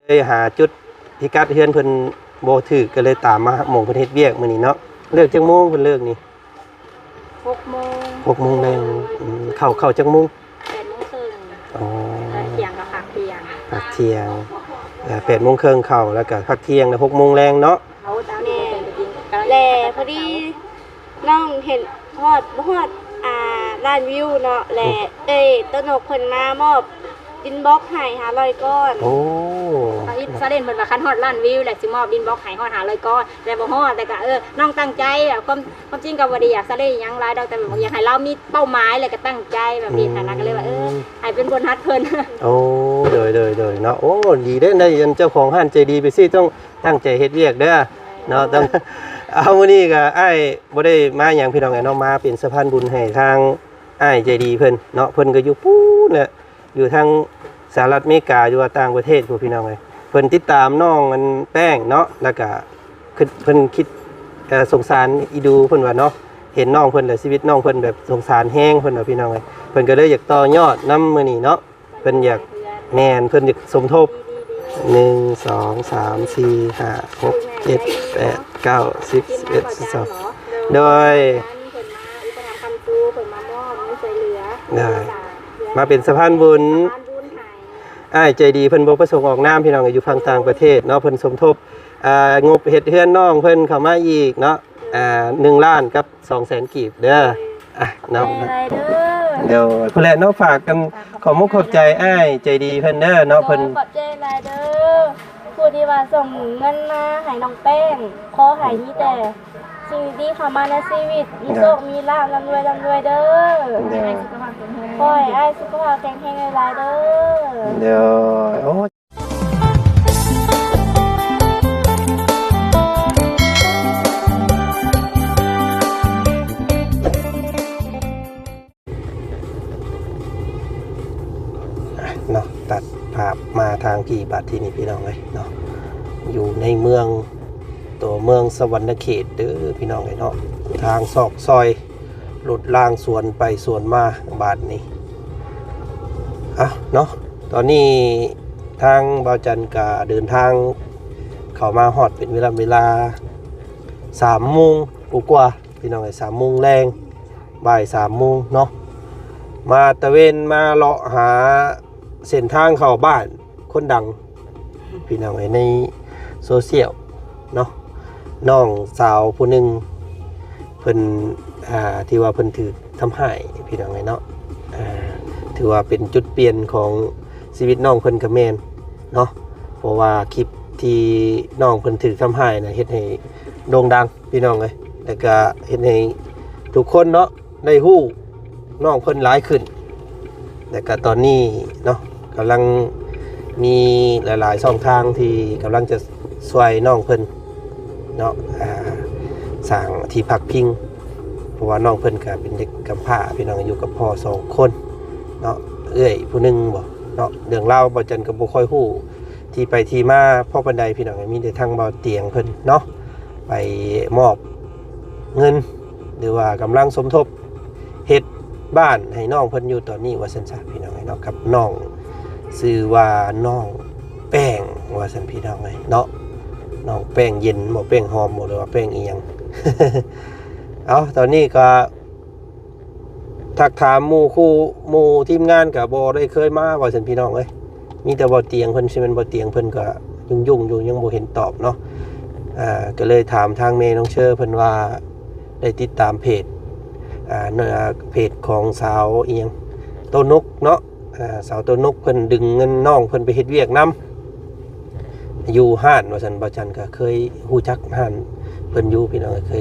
เลยหาจุดพิกัดเฮือนเพิ่นบ่ถูกก็เลยตามมาหม่องเพิ่นเฮ็ดเวียกมื้อนี้เนาะเลิกจักโมงเพิ่นเลิกนี่6 โมง6 โมงแลงเข้าจักโมง8 โมงครึ่งอ๋อเที่ยงกับพักเที่ยง8 โมงครึ่งเข้าแล้วก็พักเที่ยงแล้ว6 โมงแลงเนาะเอาตามนี้แลพอดีน้องเห็นฮอดร้านวิวเนาะแลต้นนกเพิ่นมามอบดินบล็อกให้500ก้อนโอ้ซาเด่นเพิ่นว่าคันฮอดร้านวิวแหละสิมอบดินบล็อกให้ฮอด500ก้อนแต่บ่ฮอดแต่ก็น้องตั้งใจแบบความจริงก็บ่ได้อยากซาเด่นหยังหลายดอกแต่อยากให้เรามีเป้าหมายแล้วก็ตั้งใจแบบนี้นะก็เลยว่าให้เป็นโบนัสเพิ่นโอ้เด้อเนาะโอ้ดีเด้ได้เจ้าของห้านใจดีไปสิต้องตั้งใจเฮ็ดเวียกเด้อเนาะต้องเอามื้อนี้ก็อ้ายบ่ได้มาหยังพี่น้องเนาะมาเป็นสะพานบุญให้ทางอ้ายใจดีเพิ่นเนาะเพิ่นก็อยู่ปู๊ดน่ะอยู่ทางสหรัฐอเมริกาอยู่ต่างประเทศพวกพี่น้องเอ้ยเพิ่นติดตามน้องมันแป้งเนาะแล้วก็เพิ่นคิดสงสารอีดูเพิ่นว่าเนาะเห็นน้องเพิ่นแล้วชีวิตน้องเพิ่นแบบสงสารแฮงเพิ่นว่าพี่น้องเอ้ยเพิ่นก็เลยอยากต่อยอดนำมื้อนี้เนาะเพิ่นอยากแม่นเพิ่นอยากสมทบ1 2 3 4 5 6 7 8 9 10 11 12โดยได้มาเป็นสะพานบุญอ้ายใจดีเพิ่นบ่ประสงค์ออกนามพี่น้องอยู่ฝั่งต่างประเทศเนาะเพิ่นสมทบงบเฮ็ดเฮือนน้องเพิ่นเข้ามาอีกเนาะ1 ล้านกับ 200,000 กีบเด้อเนาะเดี๋ยวเพิ่นแหละเนาะฝากกันขอมุกขอบใจอ้ายใจดีเพิ่นเด้อเนาะเพิ่นขอบใจหลายเด้อผู้ที่ว่าส่งเงินมาให้น้องแป้งขอให้มีแต่สิ่งดีเข้ามาในชีวิตมีโชคมีลาภร่ำรวยเด้อขอให้อ้ายสุขภาพแข็งแรงหลายเด้อเดี๋ยวโอ้เนาะตัดภาพมาทางที่บัดที่นี่พี่น้องเลยเนาะอยู่ในเมืองตัวเมืองสวรรณเขตเด้อพี่น้องเลยเนาะทางซอกซอยหลุดล่างสวนไปสวนมาบาดนี้เนาะตอนนี้ทางบ่าวจันทร์ก็เดินทางเข้ามาฮอดเป็นเวลา3 โมงกว่าพี่น้องเลย3 โมงแรงบ่าย3 โมงเนาะมาตะเวนมาเลาะหาเส้นทางเข้าบ้านคนดังพี่น้องในโซเชียลเนาะน้องสาวผู้หนึ่งเพิ่นที่ว่าเพิ่นถือทำให้พี่น้องเนาะถือว่าเป็นจุดเปลี่ยนของชีวิตน้องเพิ่นกับแม่นเนาะเพราะว่าคลิปที่น้องเพิ่นถือทำให้นะเฮ็ดให้โด่งดังพี่น้องเลยแล้วก็เฮ็ดให้ทุกคนเนาะได้ฮู้น้องเพิ่นหลายขึ้นแต่ก็ตอนนี้เนาะกำลังมีหลายๆช่องทางที่กำลังจะช่วยน้องเพิ่นเนาะสร้างที่พักพิงเพราะว่าน้องเพิ่นก็เป็นเด็กกำพร้าพี่น้องอยู่กับพ่อ2 คนเนาะเอื้อยผู้หนึงบ่เนาะเรื่องเล่าบ่จันก็บ่ค่อยฮู้ที่ไปที่มาพ่อปานใดพี่น้องมีแต่ทางเบาเตียงเพิ่นเนาะไปมอบเงินหรือว่ากำลังสมทบเฮ็ดบ้านให้น้องเพิ่นอยู่ตอนนี้ว่าซั่นซะพี่น้องเนาะกับน้องชื่อว่าน้องแป้งว่าซั่นพี่น้องเนาะน้องแป้งเย็นบ่แป้งหอมบ่หรือว่าแป้งอีหยัง เอาตอนนี้ก็ทักถามหมู่ทีมงานก็บ่ได้เคยมาว่าซั่นพี่น้องมีแต่บ่เตียงเพิ่นสิแม่นบ่เตียงเพิ่นก็ยุ่งอยู่ยังบ่เห็นตอบเนาะก็เลยถามทางเมน้องเชอเพิ่นว่าได้ติดตามเพจเพจของสาวอีหยังโตนกเนาะสาวโตนกเพิ่นดึงเงินน้องเพิ่นไปเฮ็ดเวียกนำอยู่ห้านว่าซั่นบ่จันก็เคยฮู้จักห้านเพิ่นอยู่พี่น้องเ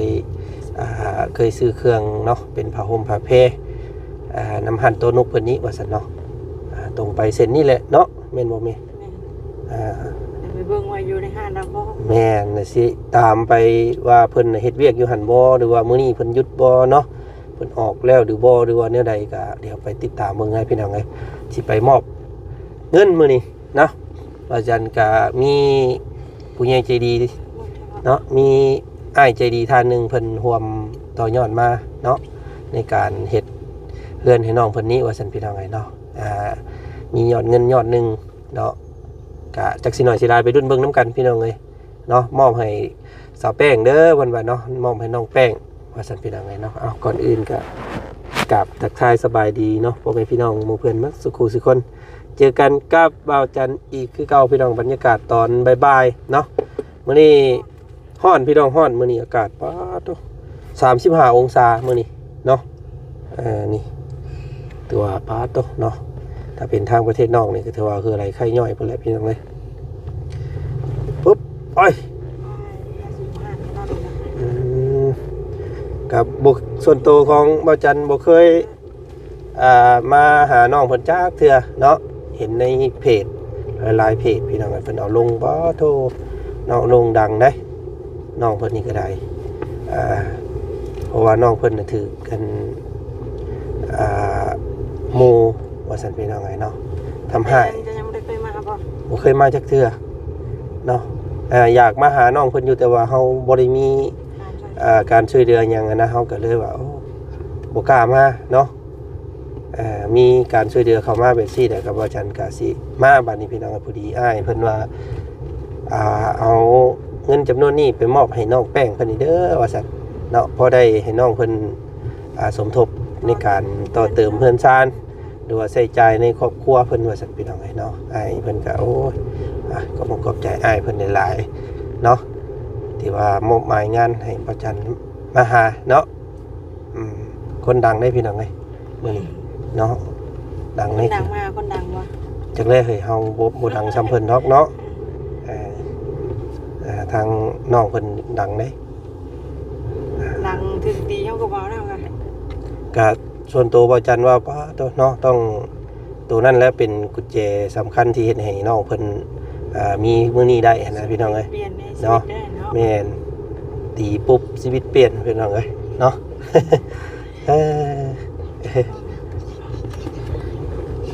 คยซื้อเครื่องเนาะเป็นผ้าห่มผ้าแพรน้ำหั่นโตนกเพิ่นนี้ว่าซั่นเนาะตรงไปเส้นนี้แหละเนาะแม่นบ่แม่ไปเบิ่งว่าอยู่ในห้างแล้วบ่แม่นน่ะสิตามไปว่าเพิ่นเฮ็ดเวียกอยู่หั่นบ่หรือว่ามื้อนี้เพิ่นหยุดบ่เนาะเพิ่นออกแล้วหรือบ่หรือว่าแนวใดก็เดี๋ยวไปติดตามเบิ่งให้พี่น้องสิไปมอบเงินมื้อนี้เนาะอาจารย์ก็มีผู้ใหญ่ใจดีเนาะมีอ้ายใจดีท่านนึงเพิ่นร่วมต่อยอดมาเนาะในการเฮ็ดเฮือนให้น้องเพิ่นนี้ว่าซั่นพี่น้องเนาะมียอดเงินยอดนึงเนาะ กะจักสิหน่อยสิลายไปรุ่นเบิ่งน้ำกันพี่น้องเอ้ยเนาะมอบให้สาวแป้งเด้อวันว่าเนาะมอบให้น้องแป้งว่าซั่นพี่น้องเอ้ยเนาะเอาก่อนอื่นก็กราบทักทายสบายดีเนาะพ่อแม่พี่น้องหมู่เพื่อนมักสุขุสุคนเจอกันกับบ่าวจันอีกคือเก่าพี่น้องบรรยากาศตอนบ่ายๆเนาะมื้อนี้ฮ้อนพี่น้องฮ้อนมื้อนี้อากาศป๊าดโต35องศามื้อนี้เนาะนี่ตัวป๊าดโตเนาะถ้าเป็นทางประเทศนอกนี่ก็ถือว่าคืออะไรไข้ย่อยพุ่นแหละพี่น้องเอ้ยปุ๊บไปกับบุคส่วนตัวของบ่าวจันบ่เคยมาหาน้องเพิ่นจักเทื่อเนาะเห็นในเพจหลายๆเพจพี่น้องเพิ่นเอาลงบ่โทน้องลงดังได้น้องเพิ่นนี่ก็ได้เพราะว่าน้องเพิ่นน่ะถือกันหมู่ว่าซั่นพี่น้องไงเนาะทำให้ยังบ่ได้เคยมาบ่เคยมาจักเทื่อเนาะอยากมาหาน้องเพิ่นอยู่แต่ว่าเฮาบ่ได้มีการช่วยเหลือหยังนะเฮาก็เลยว่าบ่กล้ามาเนาะมีการช่วยเหลือเข้ามาแบบซี่แต่กับอาจารย์กาสิมาบัดนี้พี่น้องผู้ดีอ้ายเพิ่นว่าเอาเงินจำนวนนี้ไปมอบให้น้องแป้งเพิ่นนี่เด้อว่าซั่นเนาะพอได้ให้น้องเพิ่นสมทบในการต่อเติมเพื่อนชานหรือว่าใช้จ่ายในครอบครัวเพิ่นว่าซั่นพี่น้องเนาะอ้ายเพิ่นก็โอ้ยก็ขอบใจอ้ายเพิ่นหลายๆเนาะที่ว่ามอบหมายงานให้อาจารย์มาหาเนาะคนดังได้พี่น้องเอ้ยมื้อนี้เนาะดังนี่ดังมาคนดังวะจักแรกเฮ้ยเฮาบ่ดังซ้ำเพิ่นดอกเนาะทางน้องเพิ่นดังเด้ดังถึงตีเฮาก็บ่แล้วกันก็ส่วนตัวบ่จันว่าป้าตัวเนาะต้องตัวนั้นแล้วเป็นกุญแจสำคัญที่เฮ็ดให้น้องเพิ่นมีมื้อนี้ได้นะพี่น้องเอ้ยเนาะแม่นตีปุ๊บชีวิตเปลี่ยนพี่น้องเอ้ยเนาะ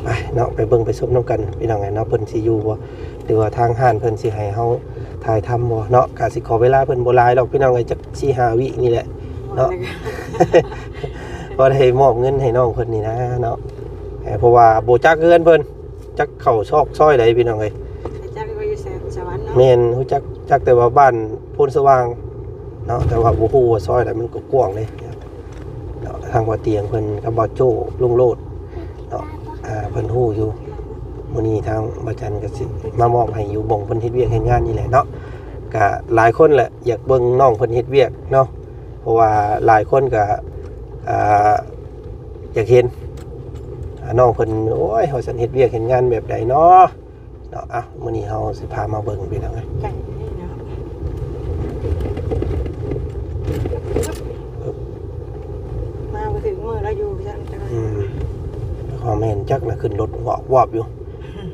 ไปเนาะไปเบิ่งไปชมน้ำกันพี่น้องไงเนาะเพิ่นสิอยู่บ่หรือว่าทางห้านเพิ่นสิให้เฮาถ่ายทำบ่เนาะก็สิขอเวลาเพิ่นบ่หลายดอกพี่น้องไงจัก 4-5 วินี่แหละเนาะพอได้มอบเงินให้น้องเพิ่นนี่นะเนาะเพราะว่าบ่จักเฮือนเพิ่นจักเข้าซอกซอยใดพี่น้องเอ้ยจักว่าอยู่สวรรค์เนาะแม่นฮู้จักแต่ว่าบ้านโพนสว่างเนาะแต่ว่าบ่ฮู้ว่าซอยใดมันก็กว้างเลยเนาะทางว่าเตียงเพิ่นกับบ่โจ้ลุงโลดเนาะเพิ่นฮู้อยู่มื้อนี้ทางบ่จันก็สิมามอบให้อยู่บ่งเพิ่นเฮ็ดเวียกเฮ็ดงานนี่แหละเนาะก็หลายคนแหละอยากเบิ่งน้องเพิ่นเฮ็ดเวียกเนาะเพราะว่าหลายคนก็อยากเห็นน้องเพิ่นโอ้ยเฮาสิเฮ็ดเวียกเฮ็ดงานแบบใดเนาะมื้อนี้เฮาสิพามาเบิ่งพี่น้องเอ้ยมาบ่ถึงมื้อแล้วอยู่จังขอแม่นจักนะขึ้นรถวอบอยู่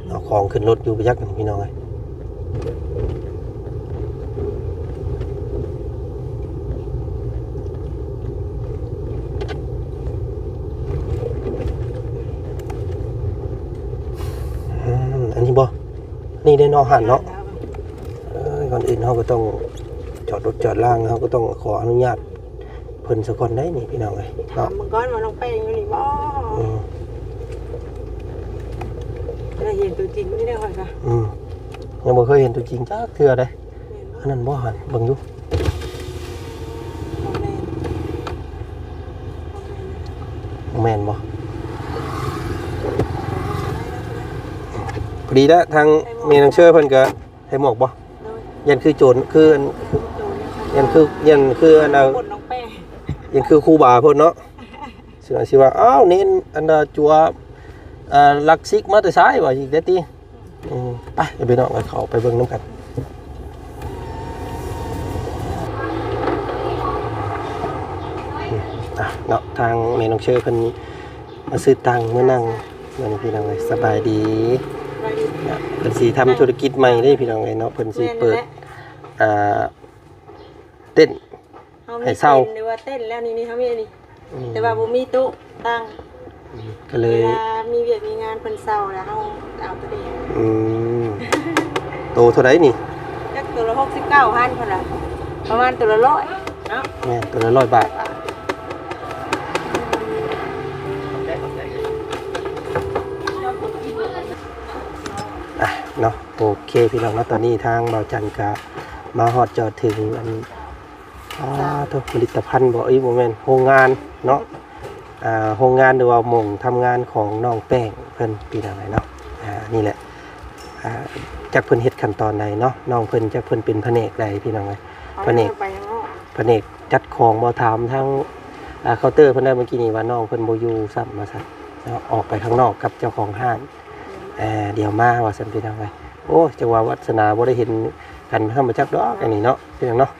เอาของขึ้นรถอยู่ไปจักพี่น้องเอ้ยอันนี้บ่นี่ได้นอกหันเนาะก่อนอื่นเฮาก็ต้องจอดรถจอดล่างเฮาก็ต้องขออนุญาตเพิ่นซะก่อนได้นี่พี่น้องเอ้ยเนาะมึงก่อนว่าน้องแป้งอยู่นี่บ่ได้เห็นตัวจริงนี่ได้ค่อยค่ะยังบ่เคยเห็นตัวจริงจักเทื่อเด้อันนั้นบ่หันเบิ่งอยู่แม่นบ่พอดีแล้วทางเมนังเชื่อเพิ่นก็ให้หมวกบ่ยันคือโจรคือยันคืออันน่ะยันคือครูบาเพิ่นเนาะสิว่าอ้าวเน้นอันน่ะจัวลักซิกมาแต่ซ้ายว่าอีกเด้อติไปไปน้องเข้าไปเบิ่งนำกันเนาะทางเมนังเชื่อเพิ่นมาซื้อตังค์มานั่งมื้อนี้พี่น้องสบายดีเพิ่นสิทำธุรกิจใหม่ได้พี่น้องเนาะเพิ่นสิเปิดเต้นให้เศร้าหรือว่าเต้นแล้วนี่เขามีนี่แต่ว่าบ่มีตู้ตั้งก็เลยเวลามีเวียกมีงานเพิ่นเศร้าแล้วเฮาเอาตัวเองโตเท่าไหร่นี่จักตัวละ69,000พุ่นล่ะประมาณตัวละ100เนาะแม่ตัวละ100 บาทเนาะ โอเคพี่น้องนะตอนนี้ทางเบาจันก็มาฮอดจอดถึงอันทุกผลิตภัณฑ์บ่โมเมนต์โรงงานเนาะโรงงานหรือว่าหม่องทำงานของน้องแป้งเพิ่นพี่น้องเนาะนี่แหละจักเพิ่นเฮ็ดขั้นตอนใดเนาะน้องเพิ่นจักเพิ่นเป็นแผนกใดพี่น้องแผนกจัดของบ่ถามทั้งเคาน์เตอร์เพิ่นได้เมื่อกี้นี้ว่าน้องเพิ่นบ่อยู่ซ้ำมาซั่นออกไปข้างนอกกับเจ้าของห้างเดี๋ยวมาว่าซั่นพี่น้องโอ้จังว่าวัฒนาบ่ได้เห็นกันทำมาจักดอกอันนี้เนาะพี่น้องเนาะ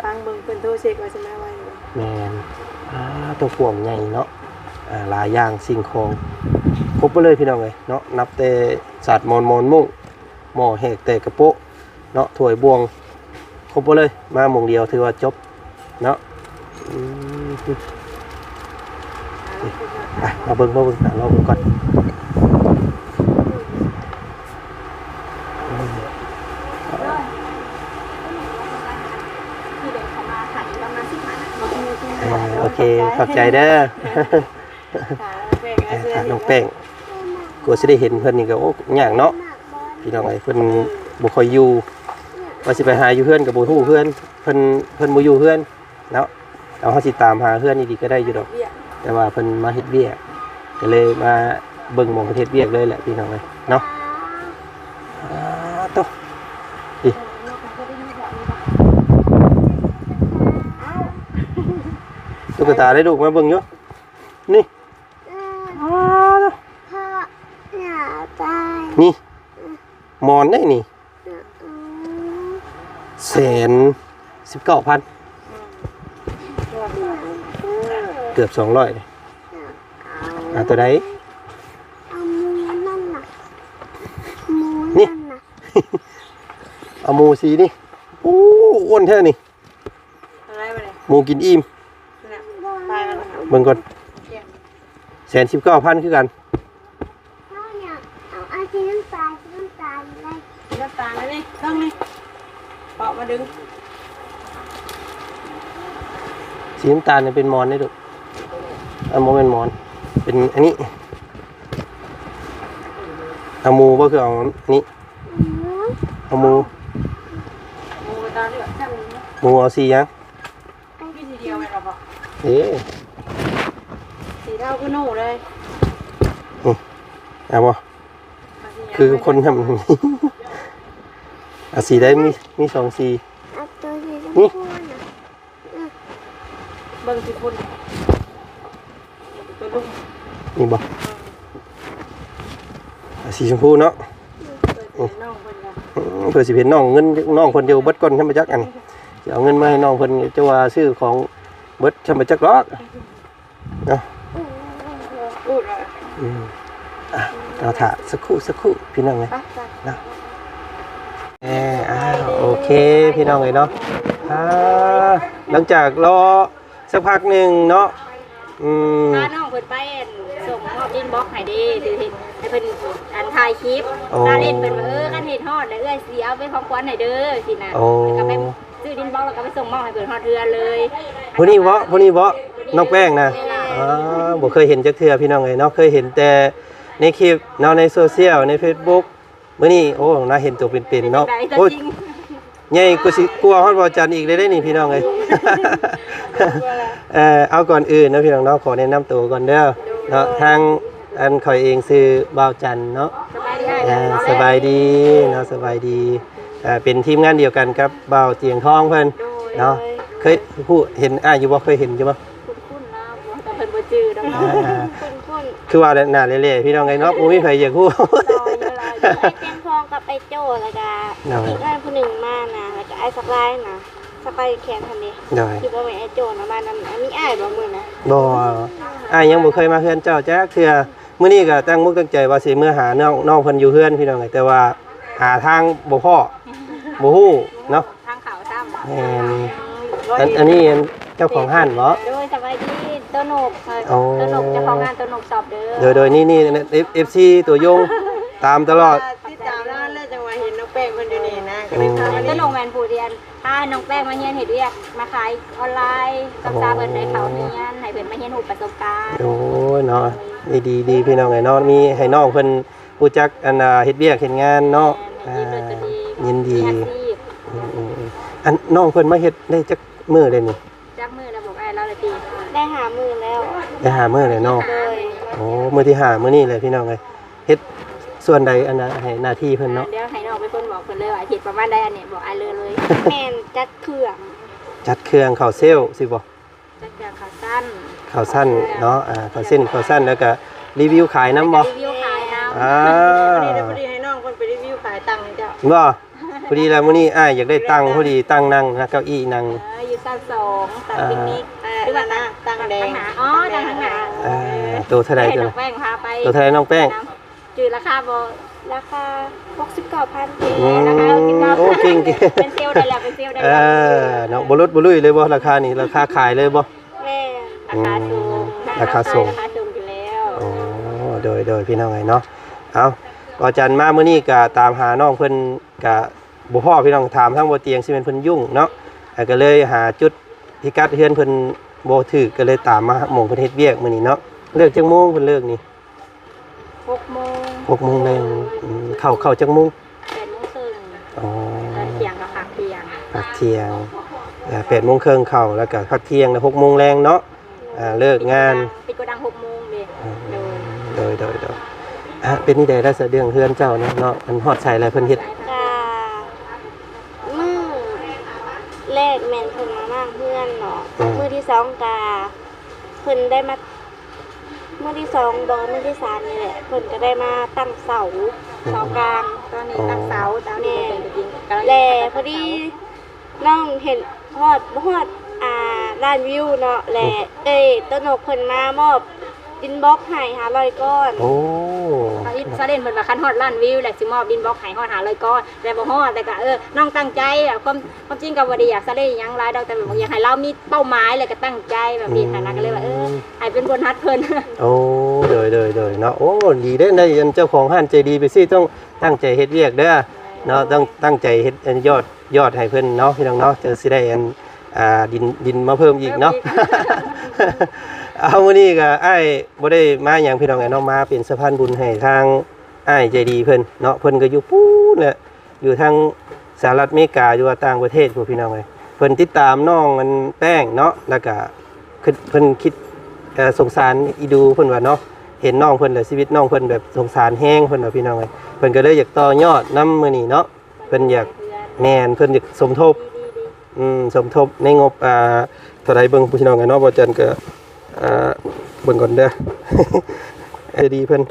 ฟังเบิ่งเพิ่นโทรเช็คว่าสิมาไว้แม่นตัวพ่วงใหญ่เนาะหลายอย่างสิ่งของครบไปเลยพี่น้องเนาะนับแต่ศาสตร์มอนมุ่งหม้อแหกแต่กระโปะเนาะถ้วยบวงครบไปเลยมาหม่องเดียวถือว่าจบเนาะมาเบิ่งเราเบิ่งก่อนโอเคขอบใจเด้อน้องแป้งกูสิได้เห็นเพิ่นนี่ก็โอ้ยากเนาะพี่น้องเพิ่นบ่ค่อยอยู่ว่าสิไปหาอยู่เฮือนก็บ่ฮู้เฮือนเพิ่นบ่อยู่เฮือนเนาะเอาเฮาสิตามหาเฮือนนี่ดีก็ได้อยู่ดอกแต่ว่าเพิ่นมาเฮ็ดเวียกก็เลยมาเบิ่งหม่องเฮ็ดเวียกเลยแหละพี่น้องเนาะโตตุ๊กตาได้ลูกมาเบิ่งอยู่นี่นี่มอนได้นี่119,000เกือบ200เลยตัวใดนี่เอาหมูสีนี่โอ้อ้วนแท้นี่หมูกินอิ่มเบิ่งก่อน119,000คือกันน้ำตาลนี่ตั้งนี่เปาะมาดึงสีน้ำตาลเนี่ยเป็นมอนได้ดูโมเป็นมอนเป็นอันนี้เอาหมูก็คือเอาอันนี้เอาหมูตาเหลือกจังหมูเอาสียังมีสีเดียวไหมเราบอกสีเท่าคือโน่เลยเอาบ่คือคนทำสีได้มี2สีนี่เบิ่งสิคุณนี่บ่สีชมพูเนาะเพื่อสิเห็นน้องเงินน้องคนเดียวเบิดก่อนทำมาจักอันนี้จะเอาเงินมาให้น้องคนจะว่าซื้อของเบิดทำมาจักรอกเนาะเราถ่าสักครู่พี่น้องเลยเนาะโอเคพี่น้องเลยเนาะหลังจากรอสักพักหนึ่งเนาะถ้าน้องเพิ่นไปส่งมอบอินบ็อกซ์ให้ดีคือให้เพิ่นถ่ายคลิปถ้าเล่นเพิ่นกันเฮ็ดฮอดแล้วเอ้ยสิเอาไปของขวัญให้เด้อสินะแล้วก็ไปซื้ออินบ็อกซ์แล้วก็ไปส่งมอบให้เพิ่นฮอดเรือนเลยผู้นี้บ่น้องแป้งนะบ่เคยเห็นจักเทื่อพี่น้องเลยเนาะเคยเห็นแต่ในคลิปเนาะในโซเชียลใน Facebook มื้อนี้โอ้น่าเห็นตัวเป็นๆเนาะโอ้ใหญ่กูสิกลัวฮอดบ่จันอีกได้นี่พี่น้องเอ้ยเอาก่อนอื่นนะพี่น้องเนาะขอแนะนำตัวก่อนเด้อเนาะทางอันข่อยเองชื่อบ่าวจันเนาะสบายดีเนาะสบายดีเป็นทีมงานเดียวกันกับบ่าวเตียงทองเพิ่นเนาะเคยผู้เห็นอยู่บ่เคยเห็นอยู่บ่คุ้นๆนะแต่เพิ่นบ่จื้อดอกคุ้นๆคือว่าหน้าเละๆพี่น้องไงเนาะบ่มีไผอยากฮู้ไอ้เตียงทองกับไอ้โจ้แล้วก็อีกอันผู้หนึ่งมานะแล้วก็ไอ้สักลายนะสักลายแขนทันนี้ที่บ่แม่นไอ้โจ้นะมานั่นอันนี้อ้ายบ่มื้อนะบ่อ้ายยังบ่เคยมาเฮือนเจ้าจักเทื่อมื้อนี้ก็ตั้งมุกตั้งใจว่าสิมื้อหาน้องเพิ่นอยู่เฮือนพี่น้องไงแต่ว่าหาทางบ่พอบ่ฮู้เนาะทางเขาซ้ำอันนี้เจ้าของห้านบ่โดยสบายดีต้นนกเจ้าของงานต้นนกสอบเด้อโดยนี่FC ตัวยงตามตลอดติดตามแล้วเลยจังว่าเห็นน้องแป้งเพิ่นอยู่นี่นะก็เลยพามาต้นนกแม่นผู้เรียนพาน้องแป้งมาเรียนเฮ็ดเวียกมาขายออนไลน์กับซาเพิ่นได้เขาเรียนให้เพิ่นมาเรียนรู้ประสบการณ์โอ้ยเนาะดีพี่น้องไงเนาะมีให้น้องเพิ่น ผู้จักอันเฮ็ดเวียกเฮ็ดงานเนาะยินดี อันน้องเพิ่นมาเฮ็ดได้จักมื้อเลยนี่ จักมือแล้วบอกไอ้เราเลยตี ได้หามือแล้ว ได้หามื้อเลยเนาะ เลย โอ้มื้อที่ห้ามื้อนี้เลยพี่น้องเอ้ยเฮ็ดส่วนใดอันน่ะให้หน้าที่เพิ่นเนาะ เดี๋ยวให้น้องเป็นคนบอกเพิ่นเลยว่าอาทิตย์ประมาณใดอันนี้บอกไอ้เลย แม่นจัดเครื่อง จัดเครื่องข้าวเซลล์สิบ่ จัดการข่าวสั้น ข้าวสั้นเนาะข้าวเส้นข้าวสั้นแล้วก็รีวิวขายน้ำบ่ รีวิวขายน้ำ อ่า พอดีให้น้องคนไปรีวิวขายตังค์เจ้า บ่พอดีแล้วมื้อนี้อ้ายอยากได้ตังค์พอดีตังค์นั่งนะเก้าอี้นั่ง อยู่ชั้น2ตังปิกนิกหรือว่าตังแดงอ๋อตังข้างหน้า ตัวเท่าไหร่ ให้ ตัว น้องแป้งพาไป ตัวเท่าไหร่น้องแป้ง จืดราคาบ่ ราคา 69,000 อืม ราคา69,000 โอ้เก่งๆ เป็นเซลล์ได้แล้วเป็นเซลล์ได้ เอ แล้ว อเนาะบ่ลดบ่ลุยเลยบ่ราคานี่ราคาขายเลยบ่ แม่ ราคาสูง ราคาสูง ราคาสูงอยู่แล้ว โอ้โดยพี่น้องไงเนาะเอาก็จันมามื้อนี้ก็ตามหาน้องเพิ่นก็บ่พอพี่น้องถามทั้งบ่เตียงสิเป็นเพิ่นยุ่งเนาะก็เลยหาจุดพิกัดเฮือนเพิ่นบ่ถูกก็เลยตามมาหม่องเพิ่นเฮ็ดเวียกมื้อนี้เนาะเลิกจักโมงเพิ่นเลิกนี่ 6 โมง 6 โมงแรงเข้าจักโมง 8 โมงครึ่ง อ๋อ แล้วเที่ยงก็พักเที่ยง พักเที่ยง8 โมงครึ่งเข้าแล้วก็พักเที่ยงแล้ว6 โมงแรงเนาะเลิกงาน ปิดโกดัง6 โมงเด้ โดยเป็นนี่ได้ได้เสะเดืองเฮือนเจ้าเนาะมันฮอดใส่อะไรเพิ่นเฮ็ด กามือแรกแม่นเพิ่นมาเพื่อนเนาะมือที่2กาเพิ่นได้มามือที่2บ่มือที่3นี่แหละเพิ่นก็ได้มาตั้งเสากลาง ตอนนี้ตั้งเสาตอนนี้เป็นจริงๆกำลัง แลพอดีน้องเห็นฮอดร้านวิวเนาะแลต้นนกเพิ่นมามอบดินบล็อกให้500ก้อน โอ้ ตอนนี้ซาเด่นเพิ่นว่าคันฮอดล้านวิวแหละสิมอบดินบล็อกให้ฮอด500ก้อนแต่บ่ฮอดแต่ก็น้องตั้งใจแบบความจริงก็บ่ได้อยากซาเด่นหยังหลายดอกแต่แบบอยากให้เรามีเป้าหมายแล้วก็ตั้งใจแบบนี้ฐานะก็เลยว่าให้เป็นบนฮัดเพิ่น โอ้โดยเนาะโอ้ดีเด้ได้อันเจ้าของห้านใจดีไปสิต้องตั้งใจเฮ็ดเวียกเด้อเนาะต้องตั้งใจเฮ็ดอันยอดให้เพิ่นเนาะพี่น้องเนาะจะสิได้อันดินมาเพิ่มอีกเนาะ เอามื้อนี้ก็อ้ายบ่ได้มาหยังพี่น้องเนาะมาเป็นสะพานบุญให้ทางอ้ายใจดีเพิ่นเนาะเพิ่นก็อยู่ปู้นแหละอยู่ทางสหรัฐอเมริกาอยู่ต่างประเทศพวกพี่น้องเอ้ยเพิ่นติดตามน้องมันแป้งเนาะแล้วก็เพิ่นคิดสงสารอีดูเพิ่นว่าเนาะเห็นน้องเพิ่นแล้วชีวิตน้องเพิ่นแบบสงสารแฮงเพิ่นว่าพี่น้องเอ้ยเพิ่นก็เลยอยากต่อยอดนำมื้อนี้เนาะเพิ่นอยากแม่นเพิ่นอยากสมทบสมทบในงบเท่าใดเบิ่งพี่น้องเอ้ยเนาะบ่จันก็เบิ่งก่อนเด้อ ดีเพิ่น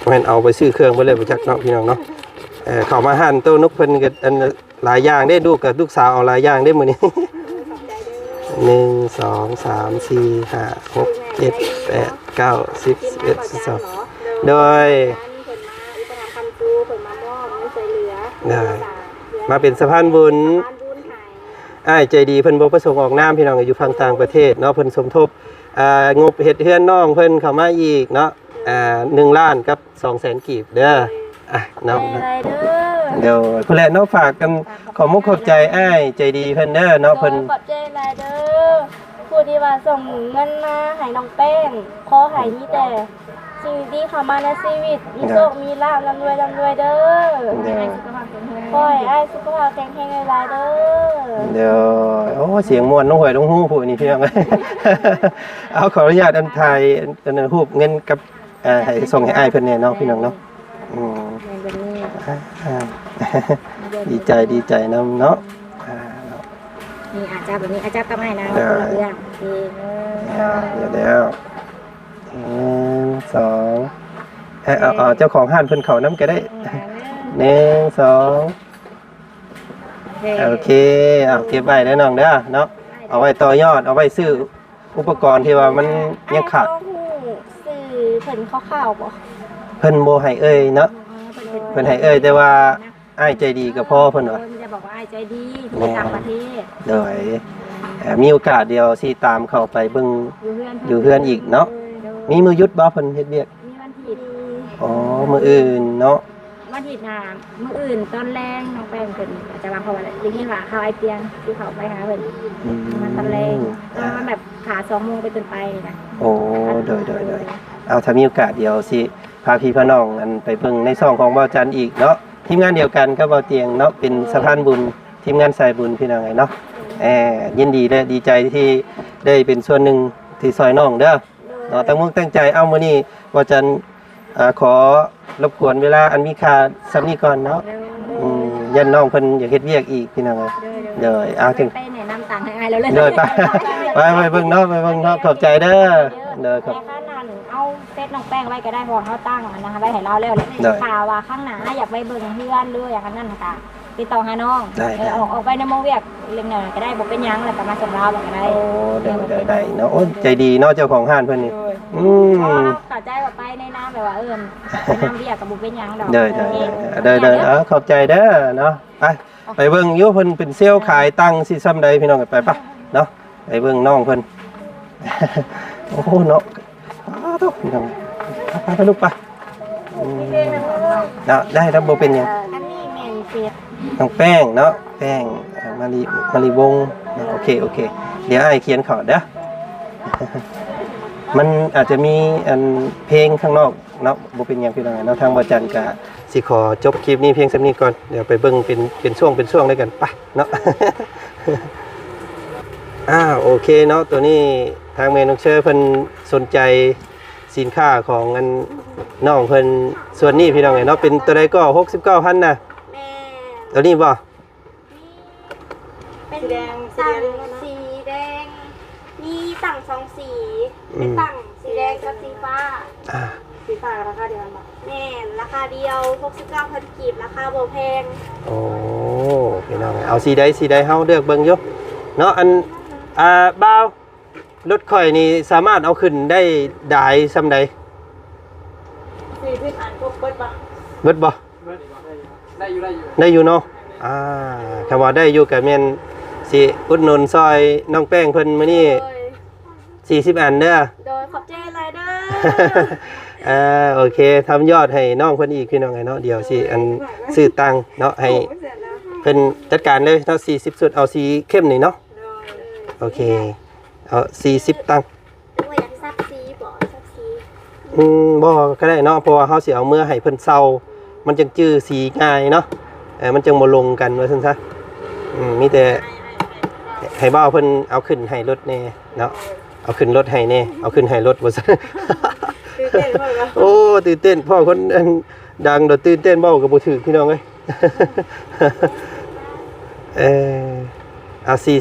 แม่นเอาไปซื้อเครื่องไปเลยบ่จักเนาะพี่น้องเนาะเข้ามาหั่นโตนกเพิ่นก็อันหลายอย่างได้ลูกกับลูกสาวเอาหลายอย่างได้มื้อนี้ 1 2 3 4 5 6 7 8 9 10 11 12โดยได้มาเป็นสะพานบุญอ้ายใจดีเพิ่นบ่ประสงค์ออกนามพี่น้องอยู่ฝั่งต่างประเทศเนาะเพิ่นสมทบงบเฮ็ดเฮือนน้องเพิ่นเข้ามาอีกเนาะ1 ล้านกับ 200,000 กีบเด้อเนาะ อะไรเด้อ เดี๋ยวเพิ่นแหละเนาะฝากกันขอมุกขอบใจอ้ายใจดีเพิ่นเด้อเนาะเพิ่น ขอบใจหลายเด้อผู้ที่ว่าส่งเงินมาให้น้องแป้งขอให้มีแต่สิ่งดีเข้ามาในชีวิตมีโชคมีลาภร่ำรวยเด้อขอให้อ้ายสุขภาพแข็งแรงหลายๆเด้อ เดี๋ยวโอ้เสียงม่วนน้องหวยน้องฮู้ผู้นี่พี่น้อง เอาขออนุญาตอันถ่ายอันนั้นรูปเงินกับให้ส่งให้อ้ายเพิ่นเนี่ยเนาะพี่น้องเนาะดีใจนำเนาะ นี่อาจารย์แบบนี้อาจารย์ก็ไม่นะเรื่องเดี๋ยว1 2เอาเจ้าของห้านเพิ่นเข้านำก็ได้1 2โอเคเอาเก็บไว้เด้อน้องเด้อเนาะเอาไว้ต่อยอดเอาไว้ซื้ออุปกรณ์ที่ว่ามันยังขาด สื่อเพิ่นข่าวๆบ่ เพิ่นบ่ให้เอ้ยเนาะเพิ่นให้เอ้ยแต่ว่าอ้ายใจดีกับพ่อเพิ่นว่า จะบอกว่าอ้ายใจดีในต่างประเทศ โดยมีโอกาสเดียวสิตามเข้าไปเบิ่งอยู่เฮือนอีกเนาะมีมื้อหยุดบ่เพิ่นเฮ็ดเวียก มีวันผิด อ๋อมื้ออื่นเนาะ วันอาทิตย์หน้ามื้ออื่นตอนแรงน้องแป้งเพิ่นอาจจะวางเพราะว่าได้ยินว่าเขาไอเตียงที่เขาไปหาเพิ่นมันตอนแรงมันแบบขา2 โมงไปจนไปนะ โอ้โดยเอาถ้ามีโอกาสเดี๋ยวสิพาพี่พาน้องอันไปเบิ่งในช่องของบ่าวจันอีกเนาะทีมงานเดียวกันกับบ่าวเตียงเนาะเป็นสะพานบุญทีมงานสายบุญพี่น้องไงเนาะยินดีและดีใจที่ได้เป็นส่วนหนึ่งที่ซอยน้องเด้อเนาะตั้งมุ่งตั้งใจเอามื้อนี้บ่าวจันขอรบกวนเวลาอันมีค่าสำนี้ก่อนเนาะยันน้องเพิ่นอยากเฮ็ดเวียกอีกพี่น้องเอ้ยเด้อเอาถึง ไปแนะนำต่างให้อายแล้วเลย เด้อไปเบิ่งเนาะขอบใจเด้อเด้อครับ แค่นั้นเอาเซตน้องแป้งไว้ก็ได้พอเขาตั้งนะคะไว้ให้เราแล้วเลยข่าวว่าข้างหน้าอยากไปเบิ่งเพื่อนหรืออย่างนั้นนะคะติดต่อหาน้องออกไปในโมเวียกเรื่องหน่อยก็ได้บอกเป็นยังแล้วก็มาส่งเราก็ได้ โอ้ได้เนาะโอ้ใจดีเนาะเจ้าของห้านเพิ่นนี่เข้าใจว่าไปในน้ำแบบว่าน้ำเบียกกับบุเป็นยังดอก เด้อขอบใจเด้อเนาะไปเบิ่งอยู่เพิ่นเป็นเซลล์ขายตังสิซ้ำใดพี่น้องกันไปปะเนาะไปเบิ่งน้องเพิ่นโอ้เนาะทุกพี่น้องไปลูกปะเนาะได้แล้วบ่เป็นหยัง อันนี้แม่นเสีย น้องแป้งเนาะแป้งมารีวงโอเคเดี๋ยวไอ้เขียนขอเด้อ มันอาจจะมีอันเพลงข้างนอกเนาะบ่เป็นหยังพี่น้องเนาะทางบ่จันก็สิขอจบคลิปนี้เพียงส่านี้ก่อนเดี๋ยวไปเบิ่งเป็นช่วงด้วยกันไปเนาะ โอเคเนาะตัวนี้ทางเมนองเชอร์เพิ่นสนใจสินค้าของอันน้องเพิ่นส่วนนี้พี่น้องเนาะเป็นตัวใดก็ 69,000 นะ แม่ ตัวนี้บ่ เป็นตั้งสีแดงมีตั้ง2 สีเป็นตั้งสีแดงกับสีฟ้าสีฟ้าราคาเดียวกันบ่แม่นราคาเดียว 69,000 กีบราคาบ่แพง โอ้พี่น้องเอาสีใดเฮาเลือกเบิ่งอยู่เนาะอันบ่าวรถข่อยนี่สามารถเอาขึ้นได้ดายซำใด 40 อันพวกเบิดบ่ เบิดบ่ได้อยู่เนาะคำว่าได้อยู่ก็แม่นสิอุดหนุนซอยน้องแป้งเพิ่นมื้อนี้40 อันเด้อ โดยขอบใจหลายเด้อ โอเคทำยอดให้น้องเพิ่นอีกพี่น้องไงเนาะเดี๋ยวสิอันซื้อตังค์เนาะให้เพิ่นจัดการเลยเนาะ40สุดเอาสีเข้มนี่เนาะโอเคเอา40ตังค์ ว่าอยากซักสีบ่ซักสี บ่ก็ได้เนาะเพราะว่าเฮาสิเอามือให้เพิ่นเซามันจังจื้อสีง่ายเนาะมันจังบ่ลงกันว่าซั่นซะมีแต่ให้บ่าวเพิ่นเอาขึ้นให้รถแน่เนาะเอาขึ้นรถให้แน่เอาขึ้นให้รถว่าซั่น โอ้ตื่นเต้นพ่อคนดังเดี๋ยวตื่นเต้นเบ้ากับบุถือพี่น้องเลย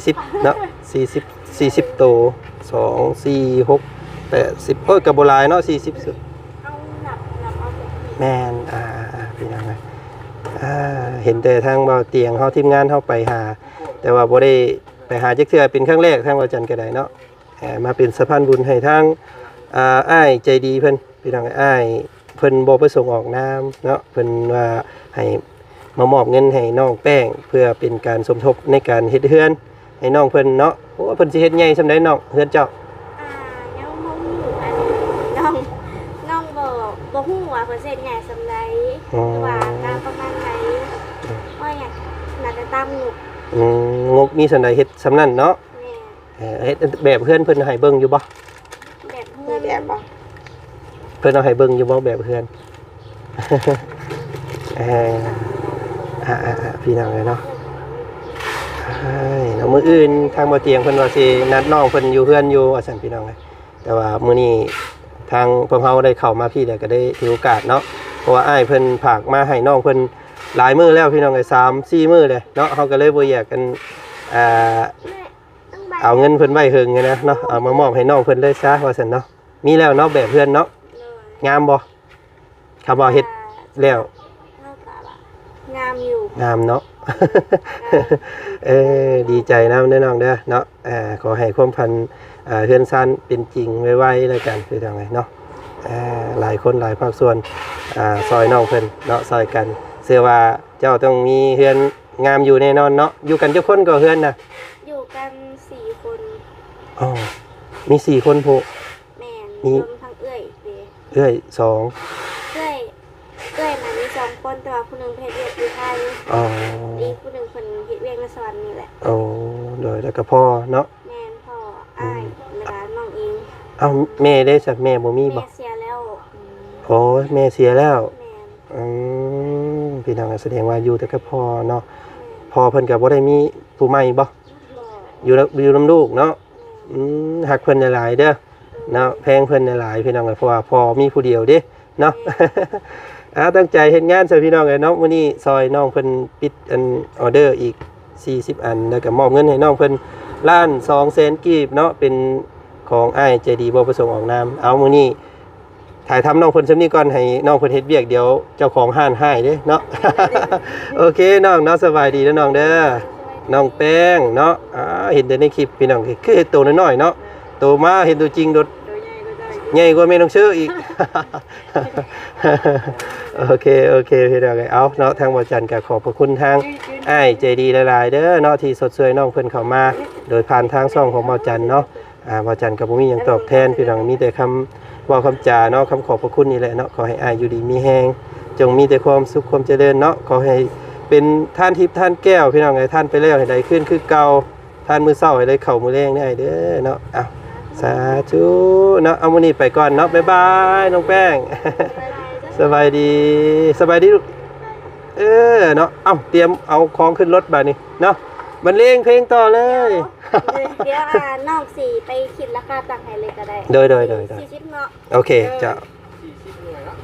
40เนาะ40โต2 4 6 80กับโบราณเนาะ40สุด เอาหนับเอาไป แมนพี่น้องเลยเห็นแต่ทางเบาเตียงเฮาทีมงานเฮาไปหาแต่ว่าบ่ได้ไปหาจักเทื่อเป็นครั้งแรกทางเบาจันก็ได้เนาะมาเป็นสะพานบุญให้ทางอ้ายใจดีเพิ่นพี่น้องอ้ายเพิ่นบ่ประสงค์ออกนามเนาะเพิ่นว่าให้มามอบเงินให้น้องแป้งเพื่อเป็นการสมทบในการเฮ็ดเฮือนให้น้องเพิ่นเนาะโอ้เพิ่นสิเฮ็ดใหญ่ซำใดน้องเฮือนเจ้า ยังบ่ฮู้อันน้องบ่ฮู้ว่าเพิ่นเฮ็ดใหญ่ซำใดว่าการประมาณไหนว่าอยากน่าจะตามงบ งบมีซำใดเฮ็ดซำนั้นเนาะ แม่ เฮ็ดแบบเฮือนเพิ่นให้เบิ่งอยู่บ่ แบบเพื่อนแบบบ่ เพิ่นเอาให้เบิ่งอยู่บ่แบบเฮือน พี่น้องเลยเนาะแล้วมื้ออื่นทางบ่เตียงเพิ่นว่าสินัดน้องเพิ่นอยู่เฮือนอยู่ว่าซั่นพี่น้องเลยแต่ว่ามื้อนี้ทางพวกเฮาได้เข้ามาพี่แล้วก็ได้ถือโอกาสเนาะเพราะว่าอ้ายเพิ่นฝากมาให้น้องเพิ่นหลายมื้อแล้วพี่น้องเอ้ย3-4 มื้อเลยเนาะเฮาก็เลยบ่อยากกันเอาเงินเพิ่นไว้เฮิงนะเนาะเอามามอบให้น้องเพิ่นเลยซะว่าซั่นเนาะมีแล้วเนาะแบบเฮือนเนาะงามบ่คำว่าเฮ็ดแล้วงามอยู่ งามเนาะ ดีใจนะน้องเด้อเนาะขอให้ความพันเฮือนซ่านเป็นจริงไวๆแล้วกันคือทางไงเนาะหลายคนหลายภาคส่วนซอยน้องเพิ่นเนาะซอยกันเชื่อว่าเจ้าต้องมีเฮือนงามอยู่แน่นอนเนาะอยู่กันเจ้าคนก็เฮือนน่ะ อยู่กัน4 คน อ๋อมี4 คนผู้ แม่นรวมทั้งเอื้อยเด้ เอ้ย2เอื้อยน่ะมี2 คน คนแต่ว่าผู้หนึงเฮ็ดเวียกอยู่ไทย อ๋อ อีกผู้หนึงเพิ่นเฮ็ดเวียกในสวรรค์นี่แหละ โอ้โดยแล้วก็พ่อเนาะ แม่นพ่ออ้ายแล้วก็น้องอิง เอ้าแม่ได้สักแม่บ่มีบ่ แม่เสียแล้ว โอ้แม่เสียแล้ว แม่น พี่น้องก็แสดงว่าอยู่แต่กับพ่อเนาะพ่อเพิ่นก็บ่ได้มีผู้ใหม่บ่ บ่ อยู่นำลูกเนาะฮักเพิ่นหลายๆเด้อเนาะแพงเพิ่นหลายๆพี่น้องเอ้ยเพราะว่าพ่อมีผู้เดียวเด้เนาะ ตั้งใจเฮ็ดงานซะพี่น้องเอ้ยเนาะมื้อนี้ซอยน้องเพิ่นปิดอันออเดอร์อีก40อันแล้วก็มอบเงินให้น้องเพิ่นล้าน200,000กีบเนาะเป็นของอ้ายใจดีบ่ประสงค์ออกนามเอามื้อนี้ถ่ายทำน้องเพิ่นซำนี้ก่อนให้น้องเพิ่นเฮ็ดเวียกเดี๋ยวเจ้าของห้านให้เด้เนาะ โอเคน้องเนาะสบายดีแล้วน้องเด้อน้องแป้งเนาะเห็นแต่ในคลิปพี่น้องคือเห็นตัวน้อยๆเนาะโตมาเห็นตัวจริงโดดใหญ่กว่าแม่น้องเชื่ออีก โอเคพี่น้องเอาเนาะทางบ่จันก็ขอบพระคุณทางอ้ายใจดีหลายๆเด้อเนาะที่สดช่วยน้องเพิ่นเข้ามาโดยผ่านทางช่องของบ่จันเนาะบ่จันก็บ่มีหยังตอบแทนพี่น้องมีแต่คำเว้าคำจาเนาะคำขอบพระคุณนี่แหละเนาะขอให้อ้ายอยู่ดีมีแฮงจงมีแต่ความสุขความเจริญเนาะขอให้เป็นท่านทิพย์ท่านแก้วพี่น้องไอ้ท่านไปแล้วให้ได้ขึ้นคือเก่าท่านมื้อเช้าให้ได้เข้ามื้อแลงได้เด้อเนาะสาธุเนาะเอามื้อนี้ไปก่อนเนาะบ๊ายบายน้องแป้ง สบายดีลูกเนาะเตรียมเอาของขึ้นรถบัดนี้เนาะบรรเลงเพลงต่อเลย เดี๋ยวน้องสิไปคิดราคาต่างให้เลยก็ได้ โดย 40เนาะ โอเคจ้ะ 40หน่วยเนาะ